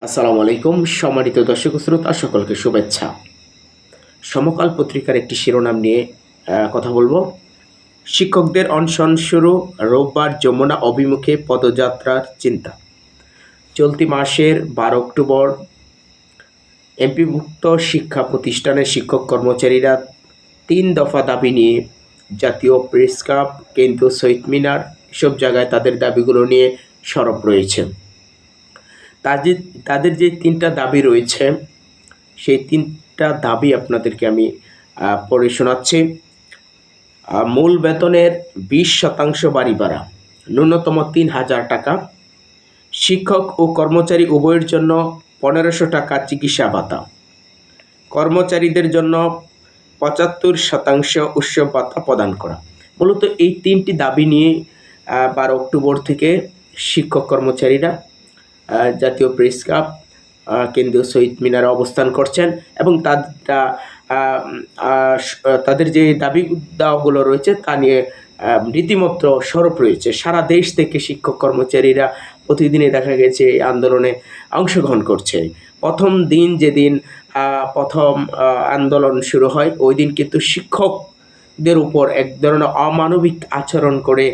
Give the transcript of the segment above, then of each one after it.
আসসালামু আলাইকুম সম্মানিত দর্শক শ্রোতা সকলকে শুভেচ্ছা। সমকাল পত্রিকার একটি শিরোনাম নিয়ে কথা বলবো। শিক্ষকদের অনশন শুরু, রোববার যমুনা অভিমুখে পদযাত্রার চিন্তা। চলতি মাসের 12 অক্টোবর এমপিভুক্ত শিক্ষা প্রতিষ্ঠানের শিক্ষক কর্মচারীরা 3 দফা দাবি নিয়ে জাতীয় প্রেস ক্লাব, কেন্দ্রীয় শহীদ মিনার এসব জায়গায় তাদের দাবিগুলো নিয়ে সরব রয়েছে। তাদের যে 3টা দাবি রয়েছে সেই 3টা দাবি আপনাদেরকে আমি পড়ে শোনাচ্ছি। মূল বেতনের 20% বাড়ি বাড়া, ন্যূনতম 3000 টাকা, শিক্ষক ও কর্মচারী উভয়ের জন্য 1500 টাকা চিকিৎসা ভাতা, কর্মচারীদের জন্য 75% উৎসব ভাতা প্রদান করা। মূলত এই 3টি দাবি নিয়ে 12 অক্টোবর থেকে শিক্ষক কর্মচারীরা জাতীয় প্রেস ক্লাব, কেন্দ্রীয় শহীদ মিনারে অবস্থান করছেন এবং তাদের যে দাবি দাওয়াগুলো রয়েছে তা নিয়ে রীতিমতো সরব রয়েছে। সারা দেশ থেকে শিক্ষক কর্মচারীরা প্রতিদিনই দেখা গেছে এই আন্দোলনে অংশগ্রহণ করছে। প্রথম দিন যেদিন প্রথম আন্দোলন শুরু হয় ওই দিন কিন্তু শিক্ষকদের উপর এক ধরনের অমানবিক আচরণ করে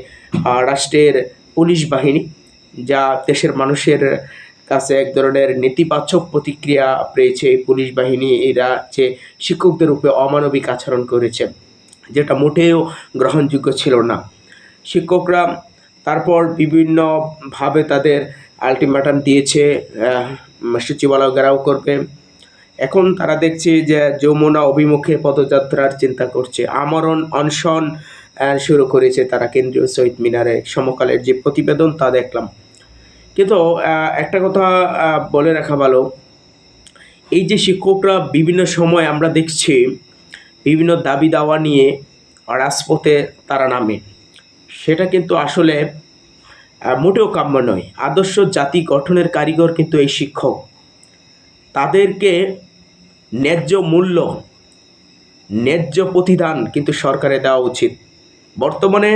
রাষ্ট্রের পুলিশ বাহিনী, যা দেশের মানুষের কাছে এক ধরনের নেতিবাচক প্রতিক্রিয়া পেয়েছে। পুলিশ বাহিনী এরা যে শিক্ষকদের উপরে অমানবিক আচরণ করেছে, যেটা মোটেও গ্রহণযোগ্য ছিল না। শিক্ষকরা তারপর বিভিন্নভাবে তাদের আলটিমেটাম দিয়েছে, সচিবালয় ঘেরাও করবে। এখন তারা দেখছে যে যমুনা অভিমুখে পদযাত্রার চিন্তা করছে, আমরণ অনশন শুরু করেছে তারা কেন্দ্রীয় শহীদ মিনারে। সমকালের যে প্রতিবেদন তা দেখলাম। কিন্তু একটা কথা বলে রাখা ভালো, এই যে শিক্ষকরা বিভিন্ন সময় আমরা দেখছি বিভিন্ন দাবি দাওয়া নিয়ে রাজপথে তারা নামে, সেটা কিন্তু আসলে মোটেও কাম্য নয়। আদর্শ জাতি গঠনের কারিগর কিন্তু এই শিক্ষক। তাদেরকে ন্যায্য মূল্য, ন্যায্য প্রতিদান কিন্তু সরকারের দেওয়া উচিত। বর্তমানে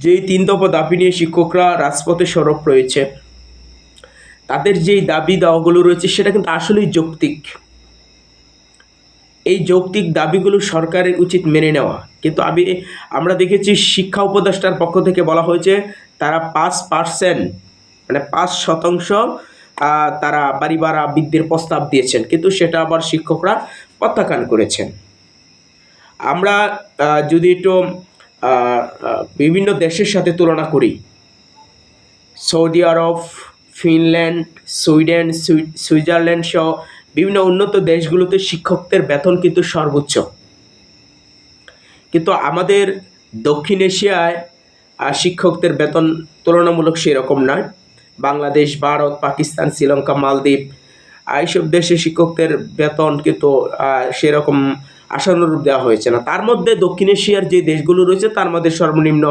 যেই 3 দফা দাবি নিয়ে শিক্ষকরা রাজপথে সরব রয়েছে, তাদের যেই দাবি দাওয়াগুলো রয়েছে সেটা কিন্তু আসলেই যৌক্তিক। এই যৌক্তিক দাবিগুলো সরকারের উচিত মেনে নেওয়া। কিন্তু আমরা দেখেছি শিক্ষা উপদেষ্টার পক্ষ থেকে বলা হয়েছে তারা 5% মানে 5% তারা বাড়ি ভাড়া বৃদ্ধির প্রস্তাব দিয়েছেন, কিন্তু সেটা আবার শিক্ষকরা প্রত্যাখ্যান করেছেন। আমরা যদি একটু বিভিন্ন দেশের সাথে তুলনা করি, সৌদি আরব, ফিনল্যান্ড, সুইডেন, সুইজারল্যান্ড সহ বিভিন্ন উন্নত দেশগুলোতে শিক্ষকদের বেতন কিন্তু সর্বোচ্চ। কিন্তু আমাদের দক্ষিণ এশিয়ায় শিক্ষকদের বেতন তুলনামূলক সেরকম নয়। বাংলাদেশ, ভারত, পাকিস্তান, শ্রীলঙ্কা, মালদ্বীপ এইসব দেশে শিক্ষকদের বেতন কিন্তু সেরকম আশানুরূপ দেওয়া হয়েছে না। তার মধ্যে দক্ষিণ এশিয়ার যে দেশগুলো রয়েছে তার মধ্যে সর্বনিম্ন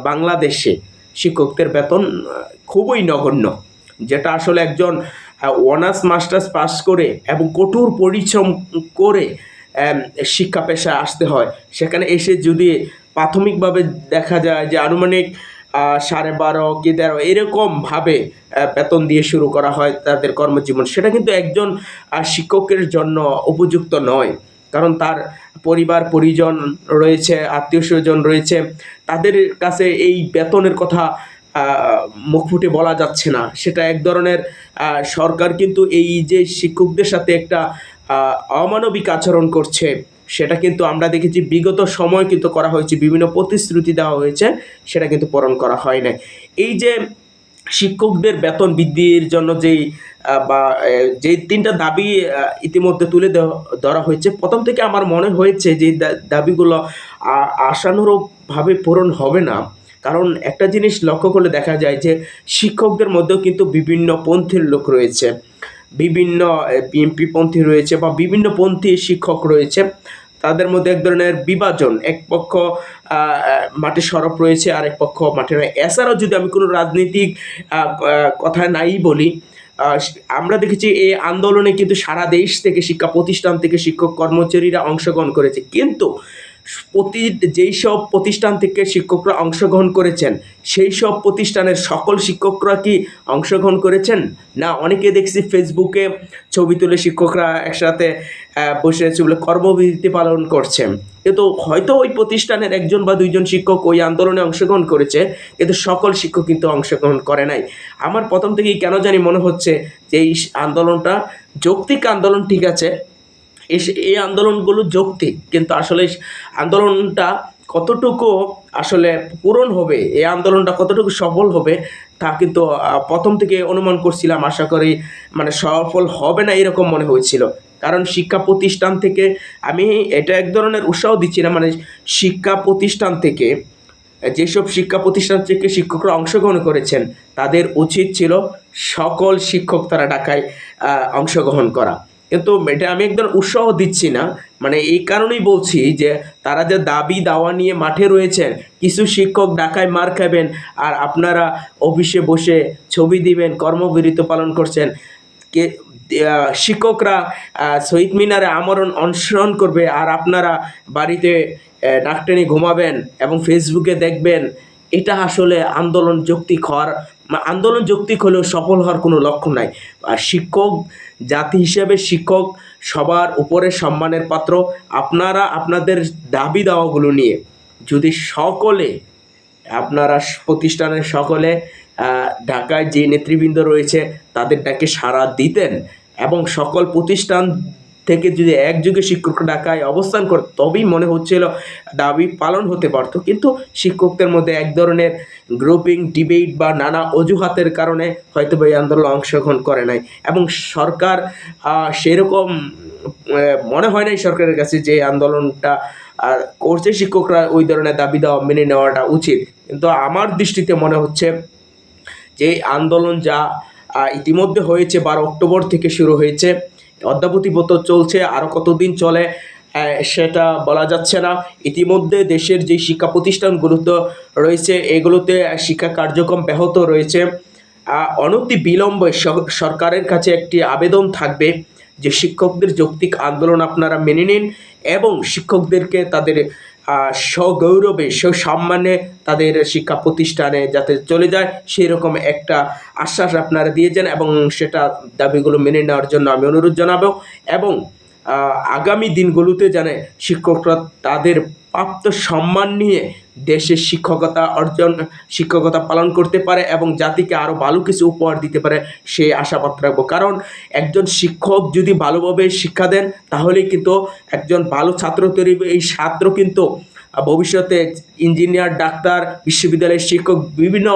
বাংলাদেশে শিক্ষকদের বেতন খুবই নগণ্য, যেটা আসলে একজন অনার্স মাস্টার্স পাস করে এবং কঠোর পরিশ্রম করে শিক্ষা পেশায় আসতে হয়, সেখানে এসে যদি প্রাথমিকভাবে দেখা যায় যে আনুমানিক 12.5 কি 13 এরকমভাবে বেতন দিয়ে শুরু করা হয় তাদের কর্মজীবন, সেটা কিন্তু একজন শিক্ষকের জন্য উপযুক্ত নয়। কারণ তার পরিবার পরিজন রয়েছে, আত্মীয় স্বজন রয়েছে, তাদের কাছে এই বেতনের কথা মুখ ফুটে বলা যাচ্ছে না। সেটা এক ধরনের সরকার কিন্তু এই যে শিক্ষকদের সাথে একটা অমানবিক আচরণ করছে, সেটা কিন্তু আমরা দেখেছি বিগত সময় কিন্তু করা হয়েছে, বিভিন্ন প্রতিশ্রুতি দেওয়া হয়েছে, সেটা কিন্তু পূরণ করা হয় না। এই যে শিক্ষকদের বেতন বৃদ্ধির জন্য যেই 3টা দাবি ইতিমধ্যে তুলে ধরা হয়েছে, প্রথম থেকে আমার মনে হয়েছে যে দাবিগুলো আশানুরূপভাবে পূরণ হবে না। কারণ একটা জিনিস লক্ষ্য করলে দেখা যায় যে শিক্ষকদের মধ্যেও কিন্তু বিভিন্ন পন্থীর লোক রয়েছে, বিভিন্ন বিএনপি পন্থী রয়েছে বা বিভিন্ন পন্থী শিক্ষক রয়েছে। তাদের মধ্যে এক ধরনের বিভাজন, এক পক্ষ মাঠে সরব রয়েছে আর এক পক্ষ মাঠে নয়। এছাড়াও যদি আমি কোনো রাজনৈতিক কথা নাই বলি, আমরা দেখেছি এই আন্দোলনে কিন্তু সারা দেশ থেকে শিক্ষা প্রতিষ্ঠান থেকে শিক্ষক কর্মচারীরা অংশগ্রহণ করেছে, কিন্তু যেই সব প্রতিষ্ঠান থেকে শিক্ষকরা অংশগ্রহণ করেছেন সেই সব প্রতিষ্ঠানের সকল শিক্ষকরা কি অংশগ্রহণ করেছেন? না, অনেকে দেখছি ফেসবুকে ছবি তুলে শিক্ষকরা একসাথে বসে আছে বলে কর্মবিরতি পালন করছেন। কিন্তু হয়তো ওই প্রতিষ্ঠানের একজন বা দুইজন শিক্ষক ওই আন্দোলনে অংশগ্রহণ করেছে, কিন্তু সকল শিক্ষক কিন্তু অংশগ্রহণ করে নাই। আমার প্রথম থেকেই কেন জানি মনে হচ্ছে যে এই আন্দোলনটা যৌক্তিক আন্দোলন, ঠিক আছে, এই আন্দোলনগুলো যৌক্তিক, কিন্তু আসলে আন্দোলনটা কতটুকু আসলে পূরণ হবে, এই আন্দোলনটা কতটুকু সফল হবে তা কিন্তু প্রথম থেকে অনুমান করছিলাম। আশা করি মানে সফল হবে না এরকম মনে হয়েছিল। কারণ শিক্ষা প্রতিষ্ঠান থেকে, আমি এটা এক ধরনের উৎসাহ দিচ্ছি না, মানে শিক্ষা প্রতিষ্ঠান থেকে, যেসব শিক্ষা প্রতিষ্ঠান থেকে শিক্ষকরা অংশগ্রহণ করেছেন তাদের উচিত ছিল সকল শিক্ষক তারা ঢাকায় অংশগ্রহণ করা। কিন্তু এটা আমি একদম উৎসাহ দিচ্ছি না, মানে এই কারণেই বলছি যে তারা যে দাবি দাওয়া নিয়ে মাঠে রয়েছেন, কিছু শিক্ষক ঢাকায় মার খাবেন আর আপনারা অফিসে বসে ছবি দিবেন, কর্মবিরতি পালন করছেন। কে শিক্ষকরা শহীদ মিনারে আমরণ অনশন করবে আর আপনারা বাড়িতে ডাক্তারি ঘুমাবেন এবং ফেসবুকে দেখবেন। এটা আসলে আন্দোলন যৌক্তিক হওয়ার, আন্দোলন যৌক্তিক হলেও সফল হওয়ার কোনো লক্ষণ নাই। আর শিক্ষক জাতি হিসেবে শিক্ষক সবার উপরে সম্মানের পাত্র। আপনারা আপনাদের দাবি দাওয়াগুলো নিয়ে যদি সকলে, আপনারা প্রতিষ্ঠানের সকলে ঢাকায় যে নেতৃবৃন্দ রয়েছে তাদের ডাকে সাড়া দিতেন এবং সকল প্রতিষ্ঠান থেকে যদি একযোগে শিক্ষক ঢাকায় অবস্থান করত, তবেই মনে হচ্ছিল দাবি পালন হতে পারত। কিন্তু শিক্ষকদের মধ্যে এক ধরনের গ্রুপিং, ডিবেট বা নানা অজুহাতের কারণে হয়তো এই আন্দোলনে অংশগ্রহণ করে নাই এবং সরকার সেরকম মনে হয় নাই সরকারের কাছে যে আন্দোলনটা করছে শিক্ষকরা ওই ধরনের দাবি দেওয়া মেনে নেওয়াটা উচিত। কিন্তু আমার দৃষ্টিতে মনে হচ্ছে যে আন্দোলন যা ইতিমধ্যে হয়েছে, 12 অক্টোবর থেকে শুরু হয়েছে, অদ্যাবধিত চলছে, আরও কতদিন চলে সেটা বলা যাচ্ছে না। ইতিমধ্যে দেশের যে শিক্ষা প্রতিষ্ঠানগুলোতে রয়েছে এগুলোতে শিক্ষা কার্যক্রম ব্যাহত রয়েছে। অনতি বিলম্বে সরকারের কাছে একটি আবেদন থাকবে যে শিক্ষকদের যৌক্তিক আন্দোলন আপনারা মেনে নিন এবং শিক্ষকদেরকে তাদের সগৌরবে সসম্মানে তাদের শিক্ষা প্রতিষ্ঠানে যাতে চলে যায় সেরকম একটা আশ্বাস আপনারা দিয়ে যান এবং সেটা দাবিগুলো মেনে নেওয়ার জন্য আমি অনুরোধ জানাবো। এবং আগামী দিনগুলোতে যেন শিক্ষকরা তাদের প্রাপ্ত সম্মান নিয়ে দেশের শিক্ষকতা পালন করতে পারে এবং জাতিকে আরও ভালো কিছু উপহার দিতে পারে সেই আশাবাদ রাখবো। কারণ একজন শিক্ষক যদি ভালোভাবে শিক্ষা দেন তাহলেই কিন্তু একজন ভালো ছাত্র তৈরি হবে। এই ছাত্র কিন্তু ভবিষ্যতে ইঞ্জিনিয়ার, ডাক্তার, বিশ্ববিদ্যালয়ের শিক্ষক বিভিন্ন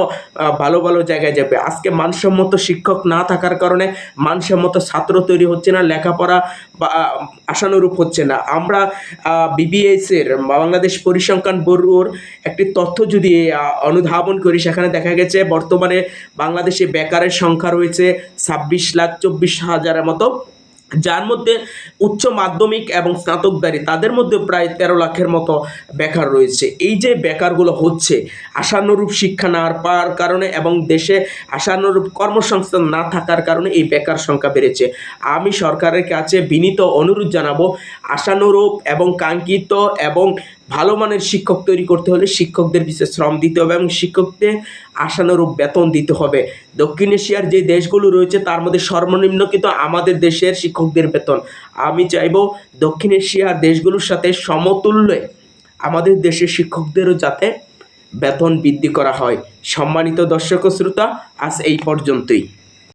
ভালো ভালো জায়গায় যাবে। আজকে মানসম্মত শিক্ষক না থাকার কারণে মানসম্মত ছাত্র তৈরি হচ্ছে না, লেখাপড়া বা আশানুরূপ হচ্ছে না। আমরা বিবিএসের বাংলাদেশ পরিসংখ্যান ব্যুরোর একটি তথ্য যদি অনুধাবন করি, সেখানে দেখা গেছে বর্তমানে বাংলাদেশে বেকারের সংখ্যা রয়েছে 26,24,000-এর মতো, যার মধ্যে উচ্চ মাধ্যমিক এবং স্নাতকধারী তাদের মধ্যে প্রায় 13 লাখের মতো বেকার রয়েছে। এই যে বেকারগুলো হচ্ছে আশানুরূপ শিক্ষা না পাওয়ার কারণে এবং দেশে আশানুরূপ কর্মসংস্থান না থাকার কারণে এই বেকার সংখ্যা বেড়েছে। আমি সরকারের কাছে বিনীত অনুরোধ জানাবো, আশানুরূপ এবং কাঙ্ক্ষিত এবং ভালো মানের শিক্ষক তৈরি করতে হলে শিক্ষকদের পিছনে শ্রম দিতে হবে এবং শিক্ষকদের আশানুরূপ বেতন দিতে হবে। দক্ষিণ এশিয়ার যে দেশগুলো রয়েছে তার মধ্যে সর্বনিম্ন কিন্তু আমাদের দেশের শিক্ষকদের বেতন। আমি চাইব দক্ষিণ এশিয়ার দেশগুলোর সাথে সমতুল্যে আমাদের দেশের শিক্ষকদেরও যাতে বেতন বৃদ্ধি করা হয়। সম্মানিত দর্শক ও শ্রোতা, আজ এই পর্যন্তই।